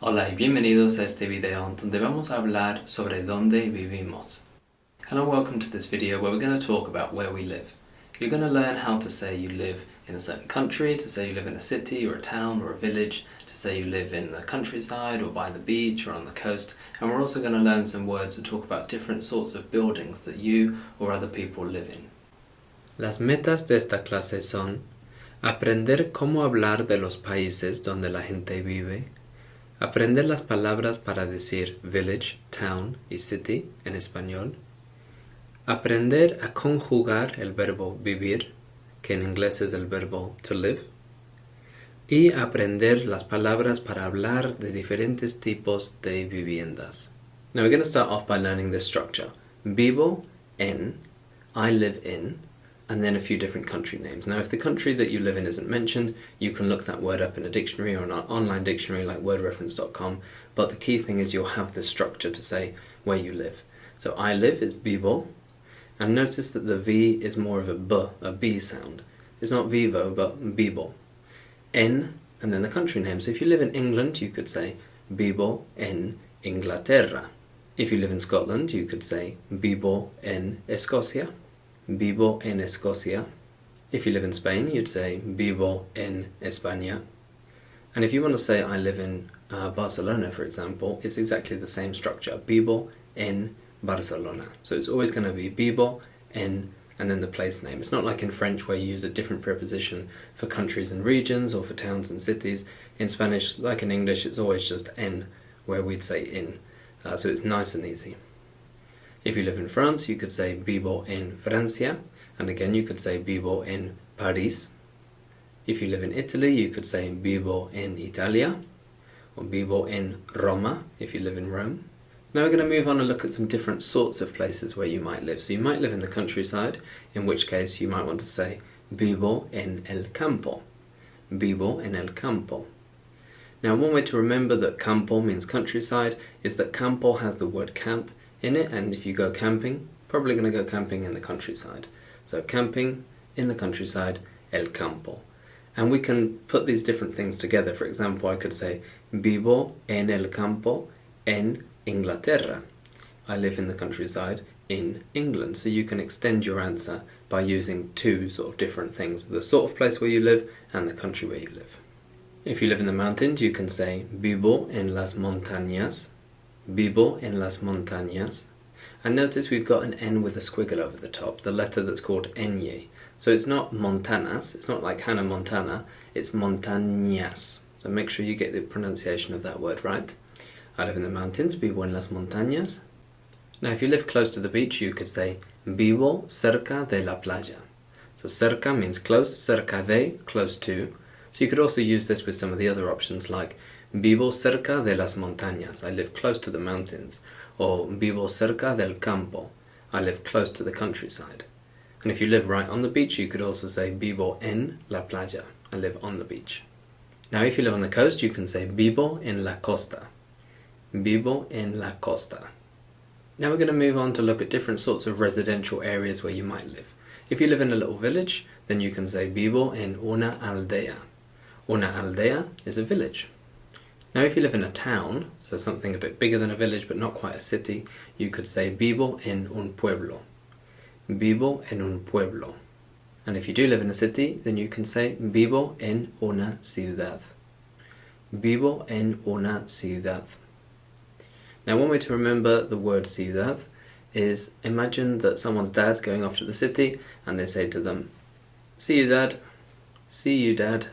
Hola y bienvenidos a este video donde vamos a hablar sobre dónde vivimos. Hello, welcome to this video where we're going to talk about where we live. You're going to learn how to say you live in a certain country, to say you live in a city or a town or a village, to say you live in the countryside or by the beach or on the coast, and we're also going to learn some words to talk about different sorts of buildings that you or other people live in. Las metas de esta clase son aprender cómo hablar de los países donde la gente vive, aprender las palabras para decir village, town y city en español, aprender a conjugar el verbo vivir, que en inglés es el verbo to live, y aprender las palabras para hablar de diferentes tipos de viviendas. Now we're going to start off by learning this structure. Vivo en, I live in, and then a few different country names. Now, if the country that you live in isn't mentioned, you can look that word up in a dictionary or an online dictionary like wordreference.com, but the key thing is you'll have this structure to say where you live. So, I live is vivo, and notice that the V is more of a B sound. It's not vivo, but vivo. En, and then the country name. So, if you live in England, you could say vivo en Inglaterra. If you live in Scotland, you could say vivo en Escocia. Vivo en Escocia. If you live in Spain, you'd say vivo en España. And if you want to say I live in Barcelona, for example, it's exactly the same structure. Vivo en Barcelona. So it's always going to be vivo en and then the place name. It's not like in French where you use a different preposition for countries and regions or for towns and cities. In Spanish, like in English, it's always just en, where we'd say in. So it's nice and easy. If you live in France, you could say vivo en Francia, and again you could say vivo en Paris. If you live in Italy, you could say vivo en Italia, or vivo en Roma, if you live in Rome. Now we're going to move on and look at some different sorts of places where you might live. So you might live in the countryside, in which case you might want to say vivo en el campo. Vivo en el campo. Now one way to remember that campo means countryside is that campo has the word camp in it, and if you go camping, probably going to go camping in the countryside. So camping in the countryside, el campo. And we can put these different things together. For example, I could say vivo en el campo en Inglaterra. I live in the countryside in England. So you can extend your answer by using two sort of different things, the sort of place where you live and the country where you live. If you live in the mountains, you can say vivo en las montañas. Vivo en las montañas. And notice we've got an N with a squiggle over the top, the letter that's called Ñ. So it's not montanas, it's not like Hannah Montana, it's montañas. So make sure you get the pronunciation of that word right. I live in the mountains, vivo en las montañas. Now if you live close to the beach, you could say vivo cerca de la playa. So cerca means close, cerca de, close to. So you could also use this with some of the other options like vivo cerca de las montañas, I live close to the mountains, or vivo cerca del campo, I live close to the countryside. And if you live right on the beach, you could also say vivo en la playa, I live on the beach. Now if you live on the coast, you can say vivo en la costa. Vivo en la costa. Now we're going to move on to look at different sorts of residential areas where you might live. If you live in a little village, then you can say vivo en una aldea. Una aldea is a village. Now if you live in a town, so something a bit bigger than a village but not quite a city, you could say vivo en un pueblo. Vivo en un pueblo. And if you do live in a city, then you can say vivo en una ciudad. Vivo en una ciudad. Now one way to remember the word ciudad is imagine that someone's dad's going off to the city and they say to them, "See you, Dad. See you, Dad."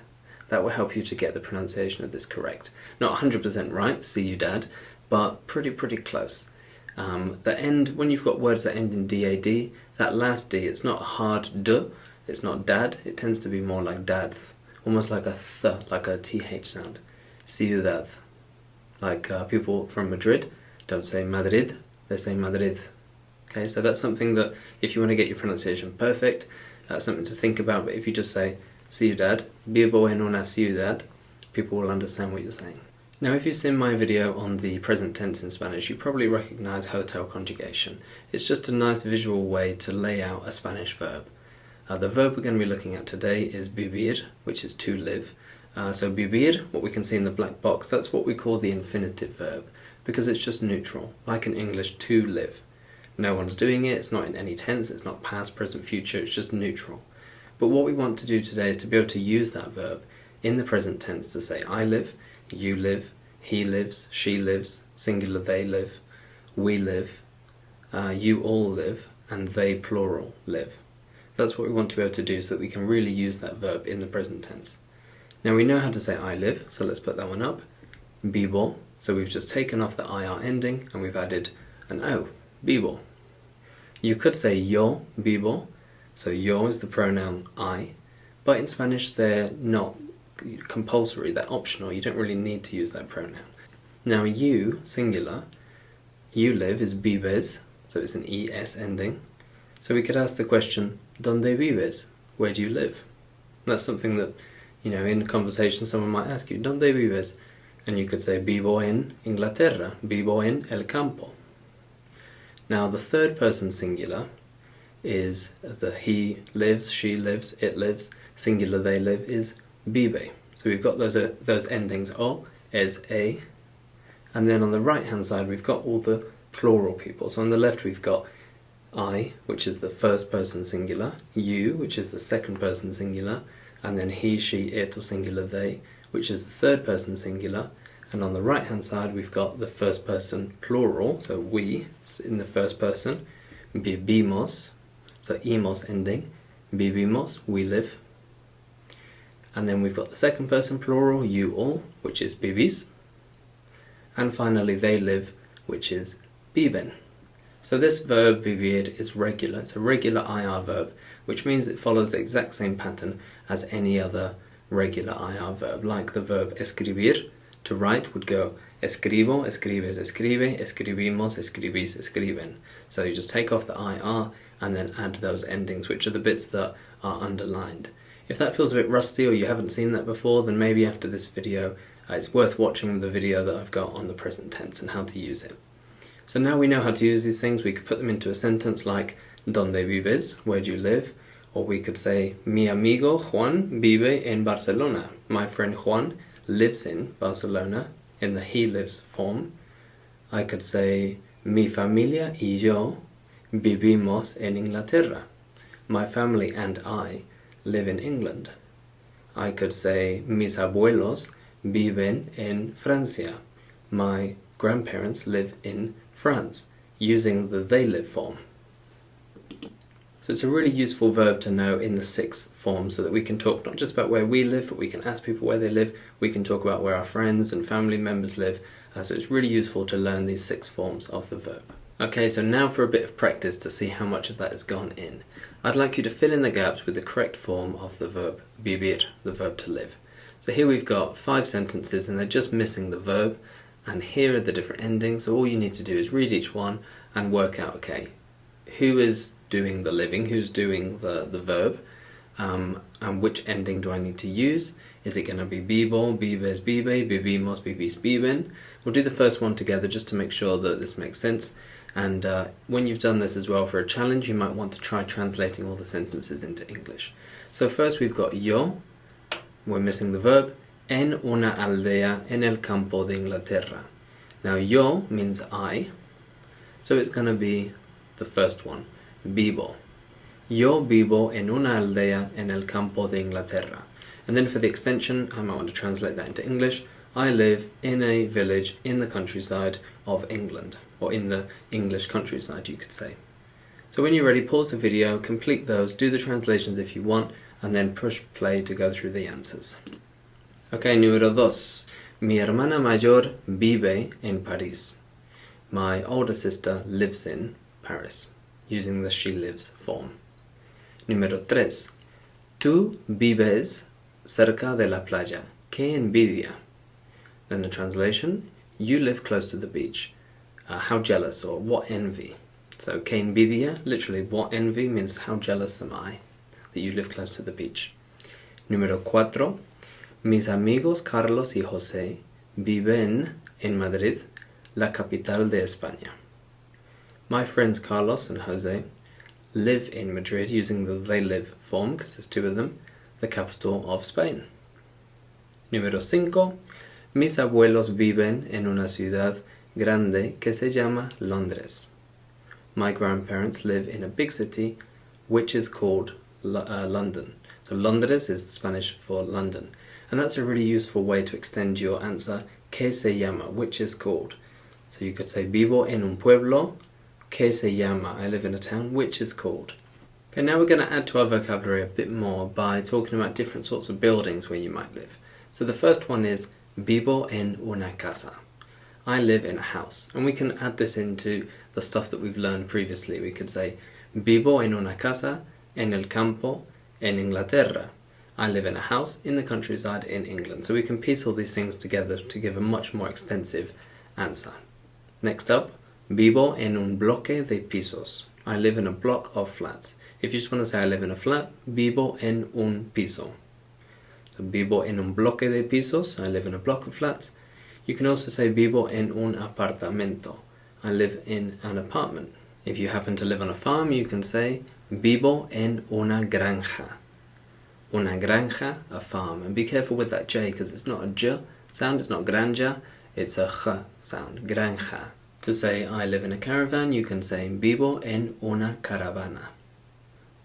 That will help you to get the pronunciation of this correct. Not 100% right, see you dad, but pretty close. The end, when you've got words that end in dad, that last d, it's not a hard d, it's not dad, it tends to be more like dadth, almost like a th, like a th sound. Ciudad. Like people from Madrid don't say Madrid, they say Madrid. Okay, so that's something that if you want to get your pronunciation perfect, something to think about, but if you just say ciudad, vivo en una ciudad, people will understand what you're saying. Now if you've seen my video on the present tense in Spanish, you probably recognize hotel conjugation. It's just a nice visual way to lay out a Spanish verb. The verb we're going to be looking at today is vivir, which is to live. So vivir, what we can see in the black box, that's what we call the infinitive verb, because it's just neutral, like in English, to live. No one's doing it, it's not in any tense, it's not past, present, future, it's just neutral. But what we want to do today is to be able to use that verb in the present tense to say I live, you live, he lives, she lives, singular they live, we live, you all live, and they plural live. That's what we want to be able to do so that we can really use that verb in the present tense. Now we know how to say I live, so let's put that one up. Vivo, so we've just taken off the IR ending and we've added an O, vivo. You could say yo vivo, so yo is the pronoun I, but in Spanish they're not compulsory, they're optional, you don't really need to use that pronoun. Now you, singular, you live is vives, so it's an ES ending. So we could ask the question, Dónde vives? Where do you live? That's something that, in conversation someone might ask you, Dónde vives? And you could say, vivo en Inglaterra, vivo en el campo. Now the third person singular is the he lives, she lives, it lives, singular they live is vive. So we've got those endings o, es, a, and then on the right hand side we've got all the plural people. So on the left we've got I, which is the first person singular, you, which is the second person singular, and then he, she, it, or singular they, which is the third person singular, and on the right hand side we've got the first person plural, so we in the first person, vivimos, so imos ending, vivimos, we live, and then we've got the second person plural, you all, which is vivis, and finally they live, which is viven. So this verb vivir is regular, it's a regular IR verb, which means it follows the exact same pattern as any other regular IR verb, like the verb escribir, to write would go escribo, escribes, escribe, escribimos, escribís, escriben. So you just take off the IR and then add those endings, which are the bits that are underlined. If that feels a bit rusty or you haven't seen that before, then maybe after this video it's worth watching the video that I've got on the present tense and how to use it. So now we know how to use these things, we could put them into a sentence like Dónde vives? Where do you live? Or we could say Mi amigo Juan vive en Barcelona. My friend Juan lives in Barcelona, in the he lives form. I could say Mi familia y yo vivimos en Inglaterra. My family and I live in England. I could say Mis abuelos viven en Francia. My grandparents live in France, using the they live form. So it's a really useful verb to know in the 6 forms so that we can talk not just about where we live, but we can ask people where they live, we can talk about where our friends and family members live, so it's really useful to learn these 6 forms of the verb. Okay, so now for a bit of practice to see how much of that has gone in. I'd like you to fill in the gaps with the correct form of the verb vivir, the verb to live. So here we've got 5 sentences and they're just missing the verb, and here are the different endings, so all you need to do is read each one and work out, okay, who is doing the living, who's doing the verb, and which ending do I need to use? Is it going to be vivo, vives, vive, vivimos, vivis, viven? We'll do the first one together just to make sure that this makes sense, and when you've done this as well for a challenge, you might want to try translating all the sentences into English. So first we've got yo, we're missing the verb, en una aldea en el campo de Inglaterra. Now yo means I, so it's going to be the first one, vivo. Yo vivo en una aldea en el campo de Inglaterra. And then for the extension, I might want to translate that into English. I live in a village in the countryside of England, or in the English countryside you could say. So when you're ready, pause the video, complete those, do the translations if you want, and then push play to go through the answers. Okay, número 2. Mi hermana mayor vive en París. My older sister lives in Paris, using the she lives form. Número 3. Tú vives cerca de la playa. Qué envidia. Then the translation, you live close to the beach. How jealous, or what envy. So, qué envidia, literally what envy means how jealous am I that you live close to the beach. Número 4. Mis amigos Carlos y José viven en Madrid, la capital de España. My friends Carlos and Jose live in Madrid, using the they live form, because there's 2 of them, the capital of Spain. Número 5. Mis abuelos viven en una ciudad grande que se llama Londres. My grandparents live in a big city which is called London. So Londres is Spanish for London. And that's a really useful way to extend your answer, que se llama, which is called. So you could say, vivo en un pueblo que se llama. I live in a town which is called. Okay, now we're going to add to our vocabulary a bit more by talking about different sorts of buildings where you might live. So the first one is, vivo en una casa. I live in a house. And we can add this into the stuff that we've learned previously. We could say, vivo en una casa en el campo en Inglaterra. I live in a house in the countryside in England. So we can piece all these things together to give a much more extensive answer. Next up, vivo en un bloque de pisos. I live in a block of flats. If you just want to say I live in a flat, vivo en un piso. So vivo en un bloque de pisos. I live in a block of flats. You can also say vivo en un apartamento. I live in an apartment. If you happen to live on a farm, you can say vivo en una granja. Una granja, a farm. And be careful with that J because it's not a J sound, it's not granja, it's a J sound, granja. To say I live in a caravan, you can say vivo en una caravana.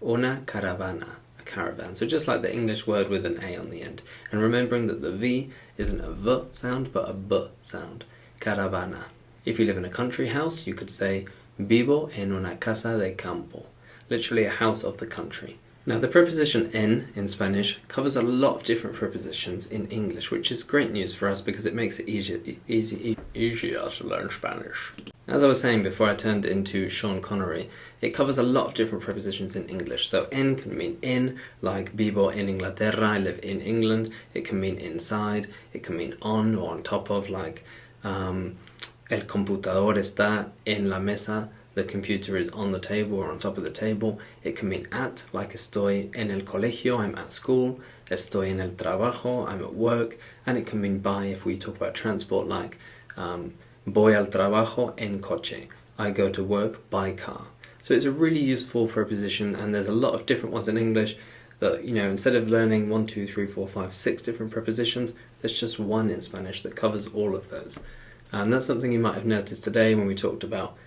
Una caravana, a caravan. So just like the English word with an A on the end. And remembering that the V isn't a V sound but a B sound, caravana. If you live in a country house, you could say vivo en una casa de campo. Literally a house of the country. Now the preposition en in Spanish covers a lot of different prepositions in English, which is great news for us because it makes it easier to learn Spanish. As I was saying before I turned into Sean Connery, it covers a lot of different prepositions in English. So en can mean in, like vivo en Inglaterra, I live in England. It can mean inside, it can mean on or on top of, like el computador está en la mesa. The computer is on the table or on top of the table. It can mean at, like estoy en el colegio, I'm at school. Estoy en el trabajo, I'm at work. And it can mean by if we talk about transport, like voy al trabajo en coche. I go to work by car. So it's a really useful preposition, and there's a lot of different ones in English that, you know, instead of learning 1, 2, 3, 4, 5, 6 different prepositions, there's just one in Spanish that covers all of those. And that's something you might have noticed today when we talked about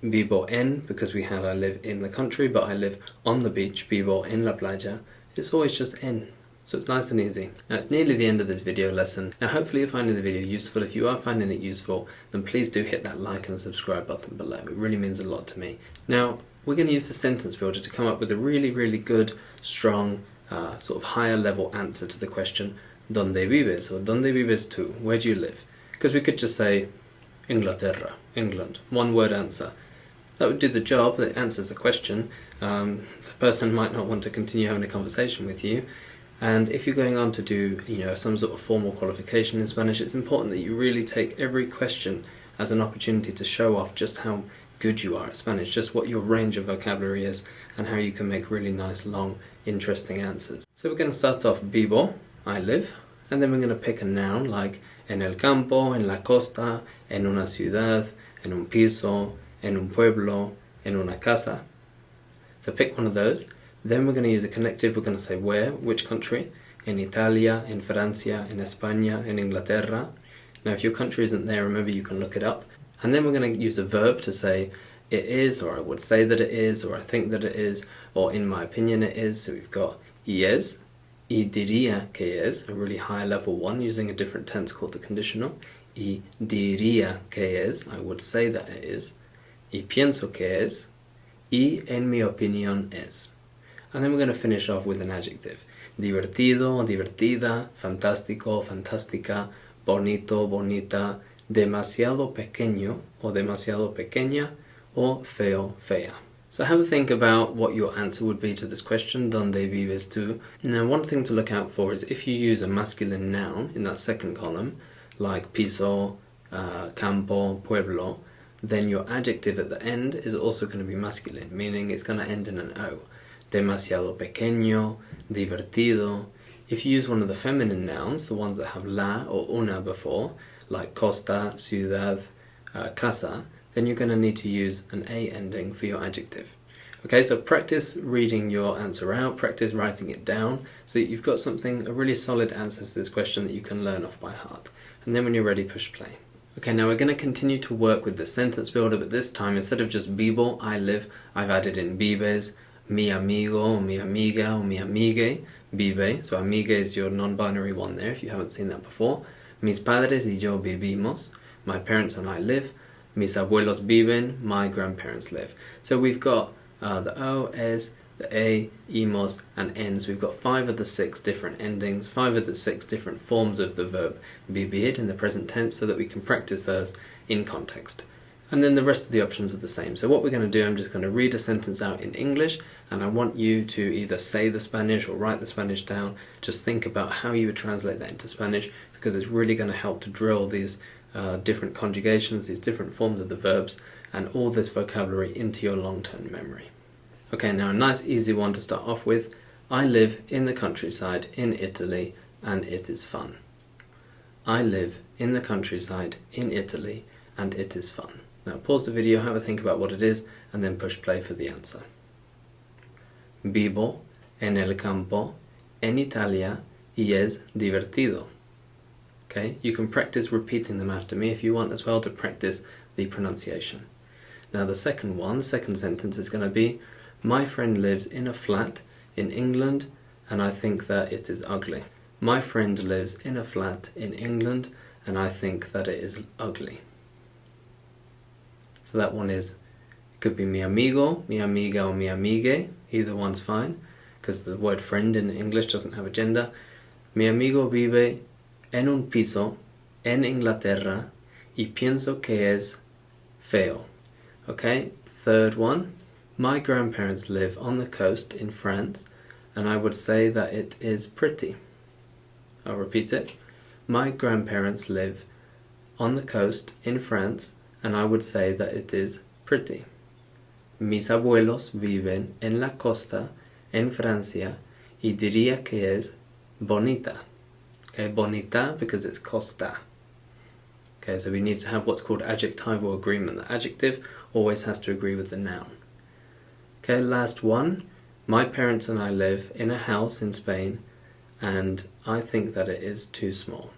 vivo en, because we had I live in the country, but I live on the beach, vivo en la playa. It's always just en, so it's nice and easy. Now it's nearly the end of this video lesson. Now hopefully you're finding the video useful. If you are finding it useful, then please do hit that like and subscribe button below. It really means a lot to me. Now we're going to use the sentence builder to come up with a really, really good, strong, sort of higher level answer to the question, ¿Dónde vives? Or ¿Dónde vives tú? Where do you live? Because we could just say Inglaterra, England, one word answer. That would do the job, that answers the question. The person might not want to continue having a conversation with you. And if you're going on to do, you know, some sort of formal qualification in Spanish, it's important that you really take every question as an opportunity to show off just how good you are at Spanish, just what your range of vocabulary is, and how you can make really nice, long, interesting answers. So we're going to start off vivo, I live, and then we're going to pick a noun like en el campo, en la costa, en una ciudad, en un piso, en un pueblo, en una casa. So pick one of those. Then we're going to use a connective. We're going to say where, which country. En Italia, en Francia, en España, en Inglaterra. Now if your country isn't there, remember you can look it up. And then we're going to use a verb to say it is, or I would say that it is, or I think that it is, or in my opinion it is. So we've got y es, y diría que es, a really high level one using a different tense called the conditional. Y diría que es, I would say that it is. Y pienso que es. Y en mi opinión es. And then we're going to finish off with an adjective. Divertido, divertida, fantástico, fantástica, bonito, bonita, demasiado pequeño o demasiado pequeña, or feo, fea. So have a think about what your answer would be to this question, ¿Dónde vives tú? Now one thing to look out for is if you use a masculine noun in that second column, like piso, campo, pueblo, then your adjective at the end is also going to be masculine, meaning it's going to end in an O. Demasiado pequeño, divertido. If you use one of the feminine nouns, the ones that have la or una before, like costa, ciudad, casa, then you're going to need to use an A ending for your adjective. Okay, so practice reading your answer out, practice writing it down, so that you've got something, a really solid answer to this question that you can learn off by heart. And then when you're ready, push play. Okay, now we're going to continue to work with the sentence builder, but this time, instead of just vivo, I live, I've added in vives, mi amigo, or mi amiga, or mi amigue, vive. So amiga is your non-binary one there, if you haven't seen that before. Mis padres y yo vivimos. My parents and I live. Mis abuelos viven. My grandparents live. So we've got the o, es, the a, imos, and ens. We've got 5 of the 6 different endings, 5 of the 6 different forms of the verb vivir in the present tense, so that we can practice those in context. And then the rest of the options are the same. So what we're going to do, I'm just going to read a sentence out in English, and I want you to either say the Spanish or write the Spanish down. Just think about how you would translate that into Spanish, because it's really going to help to drill these different conjugations, these different forms of the verbs, and all this vocabulary into your long-term memory. Okay, now a nice easy one to start off with. I live in the countryside in Italy, and it is fun. I live in the countryside in Italy, and it is fun. Now pause the video, have a think about what it is, and then push play for the answer. Vivo en el campo, en Italia, y es divertido. Okay, you can practice repeating them after me if you want as well, to practice the pronunciation. Now the second one, the second sentence is going to be, my friend lives in a flat in England, and I think that it is ugly. My friend lives in a flat in England, and I think that it is ugly. So that one is, it could be mi amigo, mi amiga, or mi amigue. Either one's fine, because the word friend in English doesn't have a gender. Mi amigo vive en un piso en Inglaterra y pienso que es feo. Okay, third one. My grandparents live on the coast in France, and I would say that it is pretty. I'll repeat it. My grandparents live on the coast in France, and I would say that it is pretty. Mis abuelos viven en la costa en Francia y diría que es bonita. Okay, bonita because it's costa. Okay, so we need to have what's called adjectival agreement. The adjective always has to agree with the noun. Okay, last one. My parents and I live in a house in Spain, and I think that it is too small.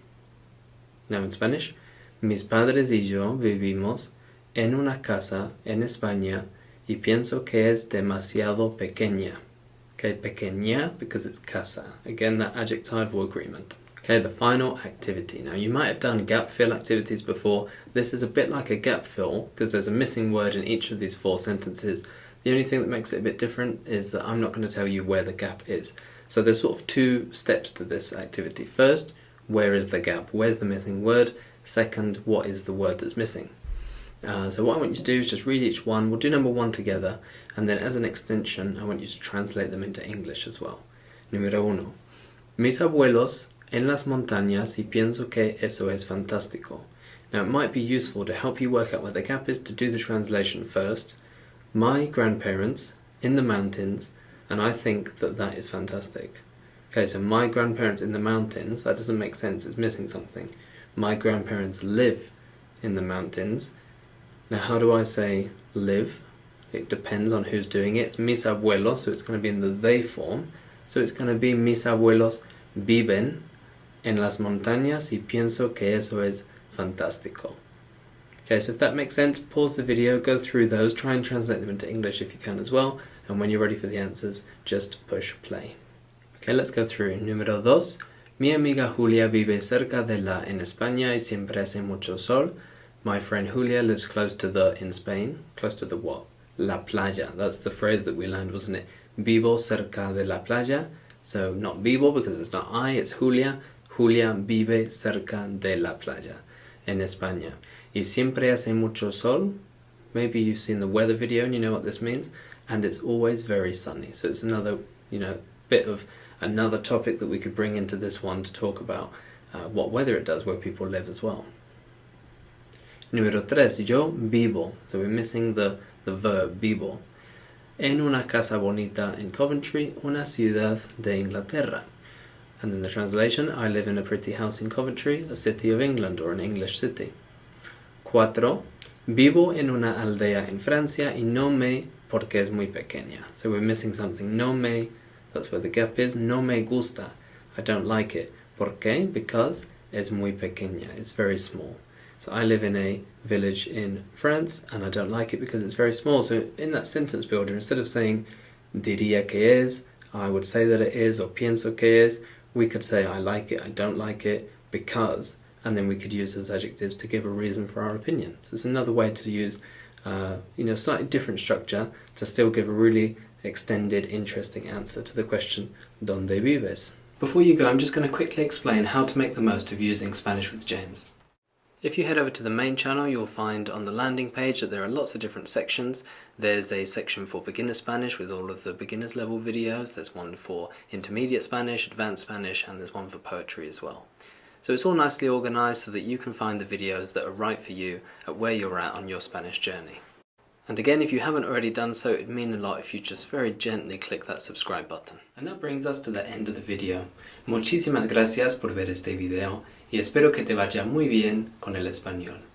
Now in Spanish, mis padres y yo vivimos en una casa en España y pienso que es demasiado pequeña. Okay, pequeña because it's casa. Again, that adjectival agreement. Okay, the final activity. Now you might have done gap fill activities before. This is a bit like a gap fill because there's a missing word in each of these 4 sentences. The only thing that makes it a bit different is that I'm not going to tell you where the gap is. So there's sort of 2 steps to this activity. First, where is the gap? Where's the missing word? Second, what is the word that's missing? So what I want you to do is just read each one. We'll do number 1 together, and then as an extension I want you to translate them into English as well. Número 1. Mis abuelos en las montañas y pienso que eso es fantástico. Now it might be useful to help you work out where the gap is to do the translation first. My grandparents in the mountains, and I think that that is fantastic. Okay, so my grandparents in the mountains, that doesn't make sense, it's missing something. My grandparents live in the mountains. Now how do I say live? It depends on who's doing it. It's mis abuelos, so it's going to be in the they form. So it's going to be mis abuelos viven en las montañas y pienso que eso es fantástico. Okay, so if that makes sense, pause the video, go through those, try and translate them into English if you can as well, and when you're ready for the answers, just push play. Okay, let's go through. Número 2. Mi amiga Julia vive cerca de la en España y siempre hace mucho sol. My friend Julia lives close to the in Spain. Close to the what? La playa. That's the phrase that we learned, wasn't it? Vivo cerca de la playa. So not vivo because it's not I, it's Julia. Julia vive cerca de la playa en España. Y siempre hace mucho sol. Maybe you've seen the weather video and you know what this means. And it's always very sunny. So it's another, bit of another topic that we could bring into this one to talk about what weather it does where people live as well. Número 3. Yo vivo. So we're missing the verb vivo. En una casa bonita in Coventry, una ciudad de Inglaterra. And then the translation, I live in a pretty house in Coventry, a city of England or an English city. 4. Vivo en una aldea en Francia y no me porque es muy pequeña. So we're missing something. No me, that's where the gap is. No me gusta. I don't like it. ¿Por qué? Because es muy pequeña. It's very small. So I live in a village in France and I don't like it because it's very small. So in that sentence builder, instead of saying diría que es, I would say that it is, or pienso que es, we could say I like it, I don't like it, because, and then we could use those adjectives to give a reason for our opinion. So it's another way to use, slightly different structure to still give a really extended, interesting answer to the question, ¿Dónde vives? Before you go, I'm just going to quickly explain how to make the most of using Spanish with James. If you head over to the main channel, you'll find on the landing page that there are lots of different sections. There's a section for beginner Spanish with all of the beginners level videos. There's one for intermediate Spanish, advanced Spanish, and there's one for poetry as well. So it's all nicely organised so that you can find the videos that are right for you at where you're at on your Spanish journey. And again, if you haven't already done so, it'd mean a lot if you just very gently click that subscribe button. And that brings us to the end of the video. Muchísimas gracias por ver este video y espero que te vaya muy bien con el español.